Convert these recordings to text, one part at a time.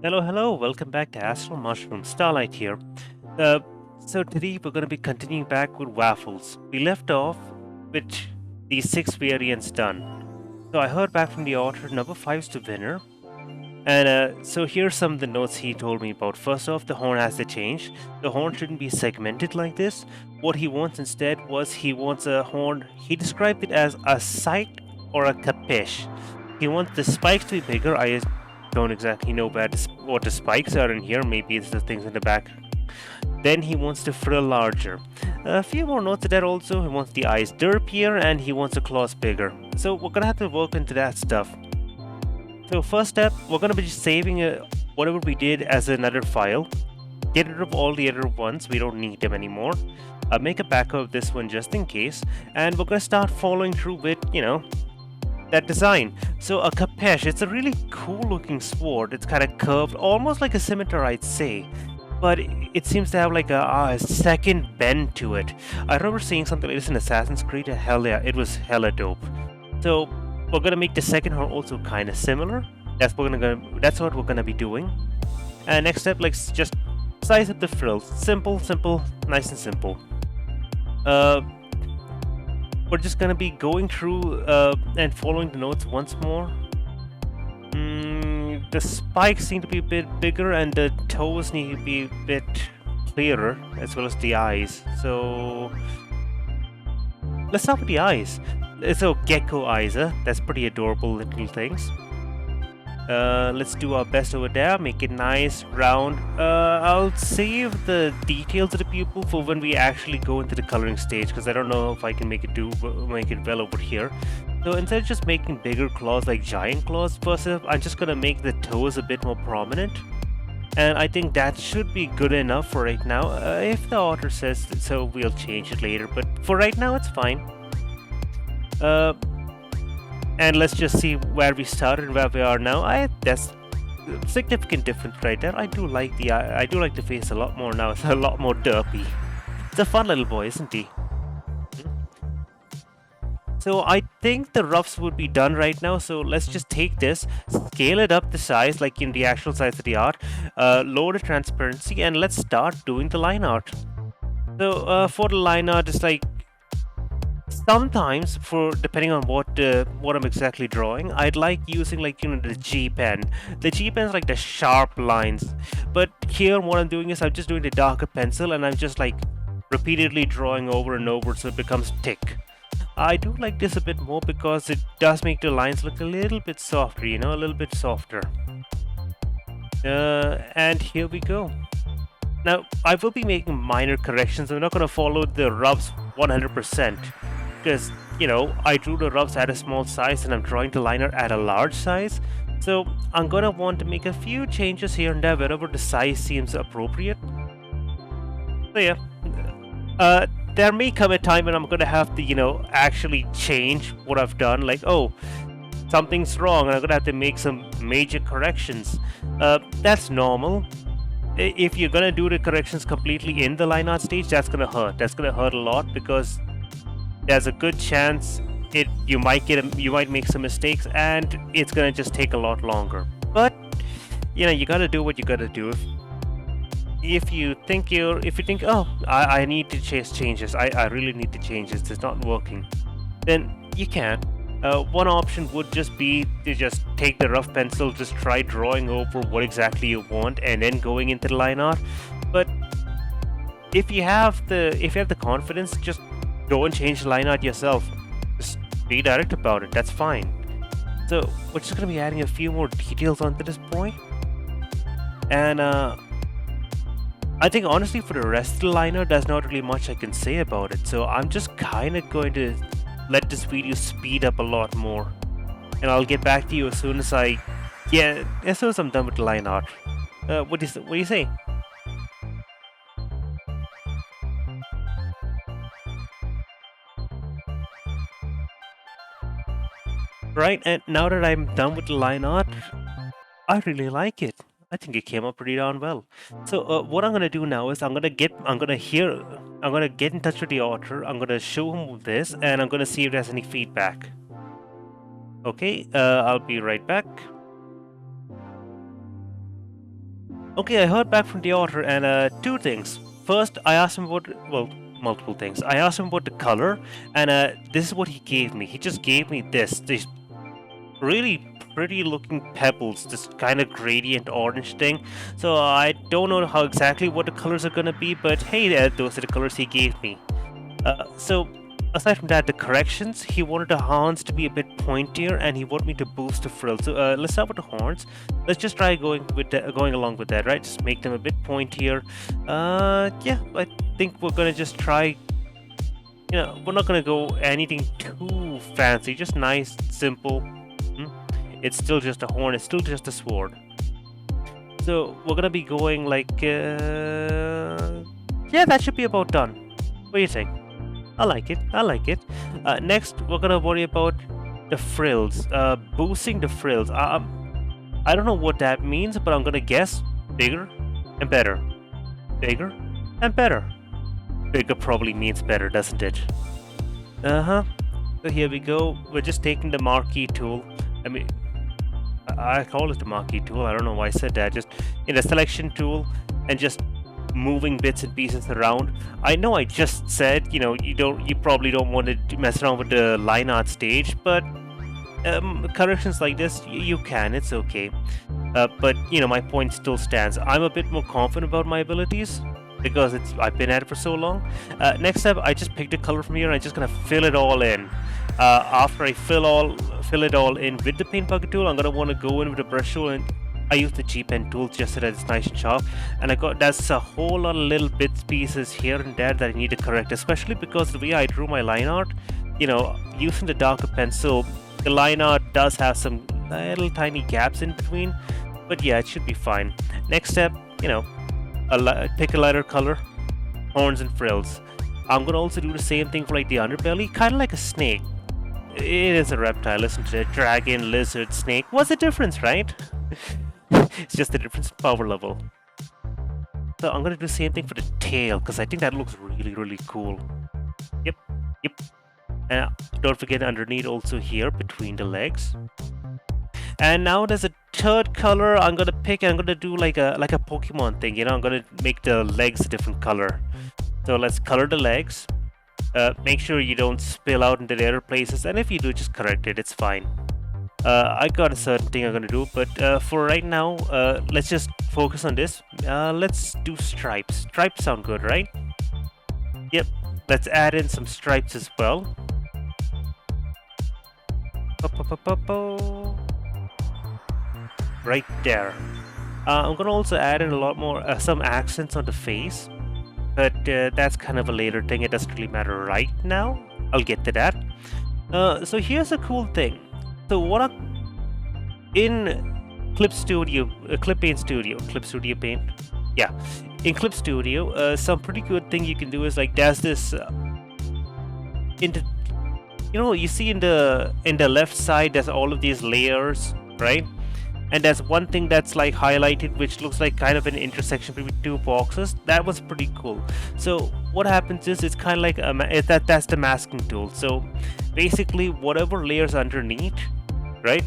Hello, hello, welcome back to Astral Mushroom. Starlight here. Uh, so today we're going to be continuing back with Waffles. We left off with these 6 variants done. So I heard back from the author, number 5's the winner. And so here's some of the notes he told me about. First off, the horn has to change. The horn shouldn't be segmented like this. What he wants instead was he wants a horn, he described it as a sight or a capiche. He wants the spikes to be bigger. I don't exactly know what the spikes are in here. Maybe it's the things in the back. Then he wants the frill larger. A few more notes to that also. He wants the eyes derpier and he wants the claws bigger. So we're gonna have to work into that stuff. So first step, we're gonna be just saving whatever we did as another file. Get rid of all the other ones. We don't need them anymore. Make a backup of this one just in case. And we're gonna start following through with, that design. So a capiche, it's a really cool looking sword. It's kind of curved, almost like a scimitar, I'd say. But it seems to have like a second bend to it. I remember seeing something like this in Assassin's Creed, and hell yeah, it was hella dope. So we're gonna make the second horn also kind of similar. That's what we're gonna be doing. And next step, like just size up the frills. Simple, nice and simple. We're just gonna be going through and following the notes once more. The spikes seem to be a bit bigger, and the toes need to be a bit clearer, as well as the eyes. So let's start with the eyes. So gecko eyes, that's pretty adorable little things. Let's do our best over there, make it nice, round. I'll save the details of the pupil for when we actually go into the coloring stage, because I don't know if I can make it well over here. So instead of just making bigger claws like giant claws, first off, I'm just gonna make the toes a bit more prominent. And I think that should be good enough for right now. If the author says so, we'll change it later, but for right now, it's fine. And let's just see where we started and where we are now. That's a significant difference right there. I do like the face a lot more now. It's a lot more derpy. It's a fun little boy, isn't he? So I think the roughs would be done right now. So let's just take this, scale it up the size, like in the actual size of the art, lower the transparency, and let's start doing the line art. So for the line art, it's like sometimes, for depending on what I'm exactly drawing, I'd like using the G pen. The G pen is like the sharp lines, but here what I'm doing is I'm just doing the darker pencil, and I'm just like repeatedly drawing over and over so it becomes thick. I do like this a bit more because it does make the lines look a little bit softer, a little bit softer. And here we go. Now, I will be making minor corrections. I'm not going to follow the rubs 100%. Because, I drew the rubs at a small size and I'm drawing the liner at a large size. So I'm gonna want to make a few changes here and there wherever the size seems appropriate. So yeah, there may come a time when I'm gonna have to, actually change what I've done. Like, oh, something's wrong and I'm gonna have to make some major corrections. That's normal. If you're gonna do the corrections completely in the line art stage, that's gonna hurt. That's gonna hurt a lot because there's a good chance you might make some mistakes and it's gonna just take a lot longer. But you gotta do what you gotta do. If you think oh, I need to change this, I really need to change this, it's not working, then you can. One option would just be to just take the rough pencil, just try drawing over what exactly you want and then going into the line art. But if you have the confidence, just go and change the line art yourself. Just be direct about it, that's fine. So we're just going to be adding a few more details onto this point. And I think honestly for the rest of the line art, there's not really much I can say about it. So I'm just kind of going to let this video speed up a lot more. And I'll get back to you as soon as I'm done with the line art. What do you say? Right, and now that I'm done with the line art, I really like it. I think it came up pretty darn well. So what I'm gonna do now is I'm gonna get in touch with the author. I'm gonna show him this, and I'm gonna see if there's any feedback. Okay, I'll be right back. Okay, I heard back from the author, and two things. First, I asked him about, well, multiple things. I asked him about the color, and this is what he gave me. He just gave me these really pretty looking pebbles, this kind of gradient orange thing. So I don't know how exactly what the colors are gonna be, but hey, those are the colors he gave me. So aside from that, the corrections, he wanted the horns to be a bit pointier, and he wanted me to boost the frill. So let's start with the horns. Let's just try going along with that, right? Just make them a bit pointier. Yeah, I think we're gonna just try. We're not gonna go anything too fancy. Just nice, simple. It's still just a horn. It's still just a sword. So we're gonna be going like, yeah, that should be about done. What do you think? I like it. I like it. Next, we're gonna worry about the frills. Boosting the frills. I don't know what that means, but I'm gonna guess bigger and better. Bigger and better. Bigger probably means better, doesn't it? Uh-huh. So here we go. We're just taking the marquee tool. I mean, I call it the marquee tool. I don't know why I said that. Just in the selection tool and just moving bits and pieces around. I know I just said, you probably don't want to mess around with the line art stage, but corrections like this, you can. It's okay. But my point still stands. I'm a bit more confident about my abilities because I've been at it for so long. Next step, I just picked a color from here and I'm just gonna fill it all in. After I fill it all in with the paint bucket tool, I'm gonna want to go in with the brush tool, and I use the G pen tool just so that it's nice and sharp. And that's a whole lot of little bits pieces here and there that I need to correct, especially because the way I drew my line art, using the darker pencil, the line art does have some little tiny gaps in between. But yeah, it should be fine. Next step, pick a lighter color, horns and frills. I'm gonna also do the same thing for like the underbelly, kind of like a snake. It is a reptile, isn't it? Dragon, lizard, snake. What's the difference, right? It's just the difference in power level. So I'm gonna do the same thing for the tail, because I think that looks really, really cool. Yep. And don't forget underneath also here, between the legs. And now there's a third color I'm gonna pick, and I'm gonna do like a Pokemon thing, I'm gonna make the legs a different color. So let's color the legs. Make sure you don't spill out into the other places, and if you do, just correct it, it's fine. I got a certain thing I'm gonna do, but for right now, let's just focus on this. Let's do stripes. Stripes sound good, right? Yep, let's add in some stripes as well. Right there. I'm gonna also add in a lot more, some accents on the face, but that's kind of a later thing. It doesn't really matter right now. I'll get to that. So here's a cool thing. So in Clip Studio Paint. Yeah, in Clip Studio, some pretty good thing you can do is like there's this you see in the left side there's all of these layers, right? And there's one thing that's like highlighted which looks like kind of an intersection between two boxes. That was pretty cool. So what happens is it's kind of like that's the masking tool. So basically whatever layers underneath, right,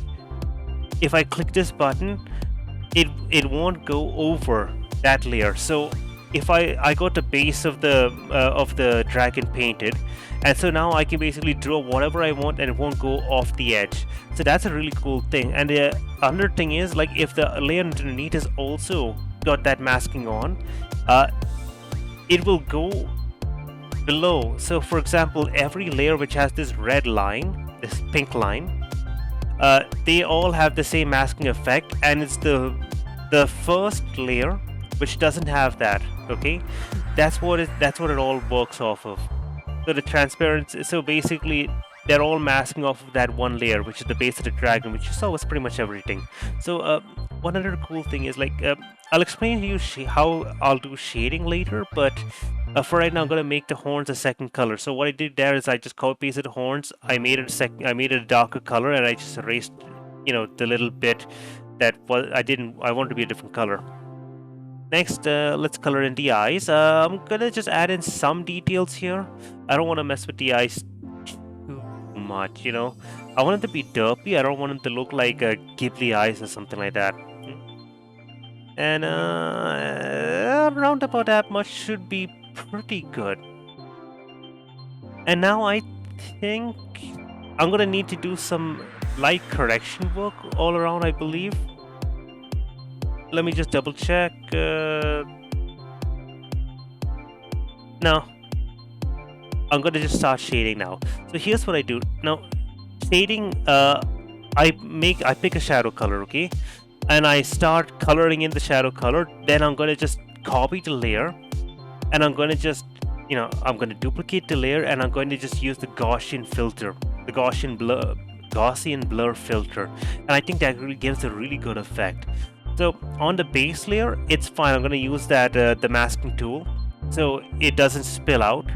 if I click this button, it won't go over that layer. So if I got the base of the dragon painted, and so now I can basically draw whatever I want and it won't go off the edge. So that's a really cool thing. And the other thing is, like, if the layer underneath is also got that masking on, it will go below. So for example, every layer which has this red line, this pink line, they all have the same masking effect, and it's the first layer which doesn't have that. Okay, that's what it all works off of. So the transparency, so basically they're all masking off of that one layer, which is the base of the dragon, which you saw was pretty much everything. So one other cool thing is, like, I'll explain to you how I'll do shading later, but for right now I'm gonna make the horns a second color. So what I did there is I just copy pasted the horns, I made it a darker color, and I just erased the little bit that I wanted to be a different color. Next, let's color in the eyes. I'm gonna just add in some details here. I don't want to mess with the eyes too much, I want them to be derpy. I don't want them to look like Ghibli eyes or something like that. And around about that much should be pretty good. And now I think I'm gonna need to do some light correction work all around, I believe. Let me just double check. No, I'm gonna just start shading now. So here's what I do now. Shading, I pick a shadow color, okay, and I start coloring in the shadow color. Then I'm gonna just copy the layer, and I'm gonna just, I'm gonna duplicate the layer, and I'm going to just use the Gaussian filter, the Gaussian blur filter, and I think that really gives a really good effect. So on the base layer, it's fine. I'm gonna use that the masking tool, so it doesn't spill out.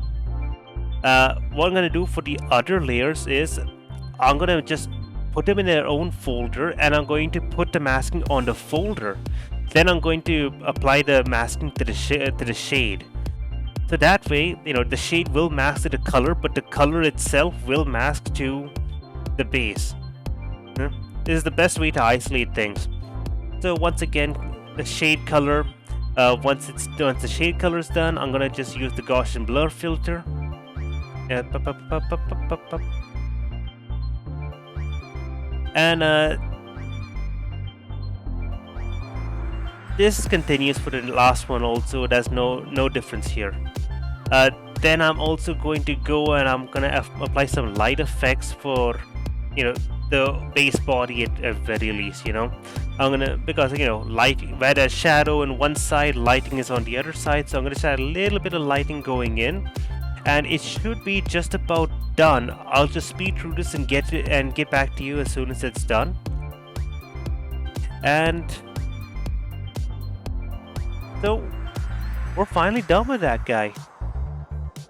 What I'm gonna do for the other layers is I'm gonna just put them in their own folder, and I'm going to put the masking on the folder. Then I'm going to apply the masking to the shade. So that way, the shade will mask to the color, but the color itself will mask to the base. This is the best way to isolate things. So once again, the shade color. Once the shade color is done, I'm gonna just use the Gaussian blur filter. And this continues for the last one also. There's no difference here. Then I'm also going to go and I'm gonna apply some light effects for the base body at very least. I'm gonna, because light, where there's shadow on one side, lighting is on the other side, so I'm gonna add a little bit of lighting going in, and it should be just about done. I'll just speed through this and get back to you as soon as it's done. And so we're finally done with that guy.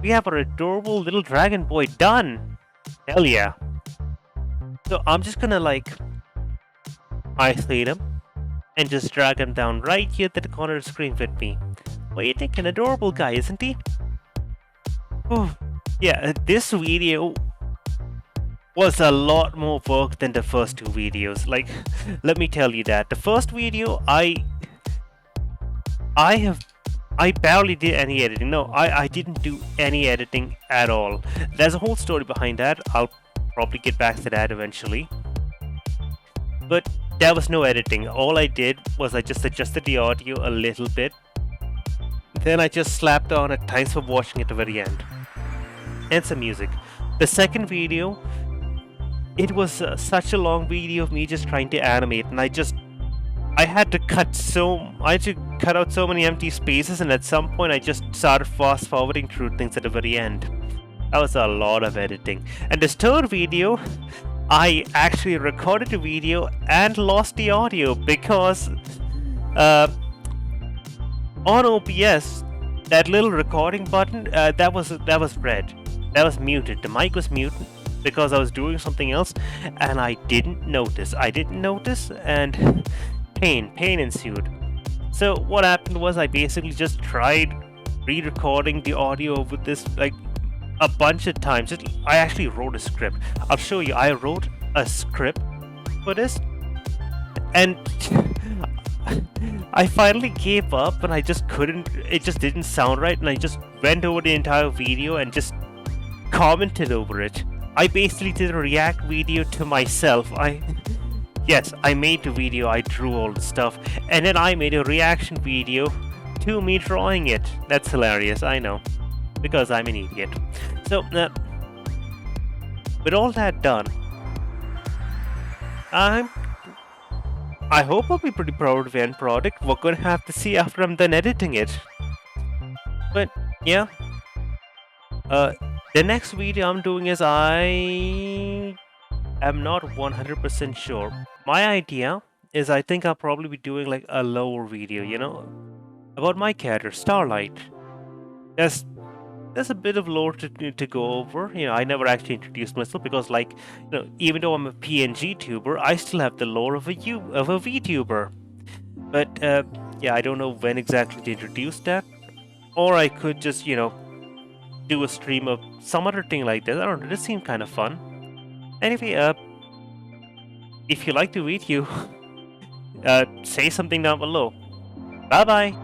We have our adorable little dragon boy done. Hell yeah. So I'm just gonna isolate him and just drag him down right here to the corner of the screen with me. What do you think? An adorable guy, isn't he? Oh, yeah, this video was a lot more work than the first two videos. Let me tell you that. The first video, I barely did any editing. No, I didn't do any editing at all. There's a whole story behind that. I'll probably get back to that eventually. But there was no editing. All I did was I just adjusted the audio a little bit. Then I just slapped on a "thanks for watching" at the very end. And some music. The second video, it was such a long video of me just trying to animate, and I had to cut out so many empty spaces, and at some point I just started fast forwarding through things at the very end. That was a lot of editing. And this third video, I actually recorded the video and lost the audio because on OBS, that little recording button, that was red. That was muted. The mic was muted because I was doing something else, and I didn't notice. And pain ensued. So what happened was I basically just tried re-recording the audio with this a bunch of times. I actually wrote a script. I'll show you. I wrote a script for this, and I finally gave up, and I just couldn't. It just didn't sound right, and I just went over the entire video and just commented over it. I basically did a react video to myself. Yes, I made the video, I drew all the stuff, and then I made a reaction video to me drawing it. That's hilarious, I know, because I'm an idiot. So, with all that done, I hope I'll be pretty proud of the end product. We're gonna have to see after I'm done editing it. But, yeah. The next video I'm doing is I'm not 100% sure. My idea is I think I'll probably be doing a lower video, about my character, Starlight. There's a bit of lore to go over. I never actually introduced myself because even though I'm a png-tuber, I still have the lore of a VTuber. But yeah, I don't know when exactly to introduce that. Or I could just, do a stream of some other thing like this. I don't know, this seemed kind of fun. Anyway, if you like the video, say something down below. Bye bye.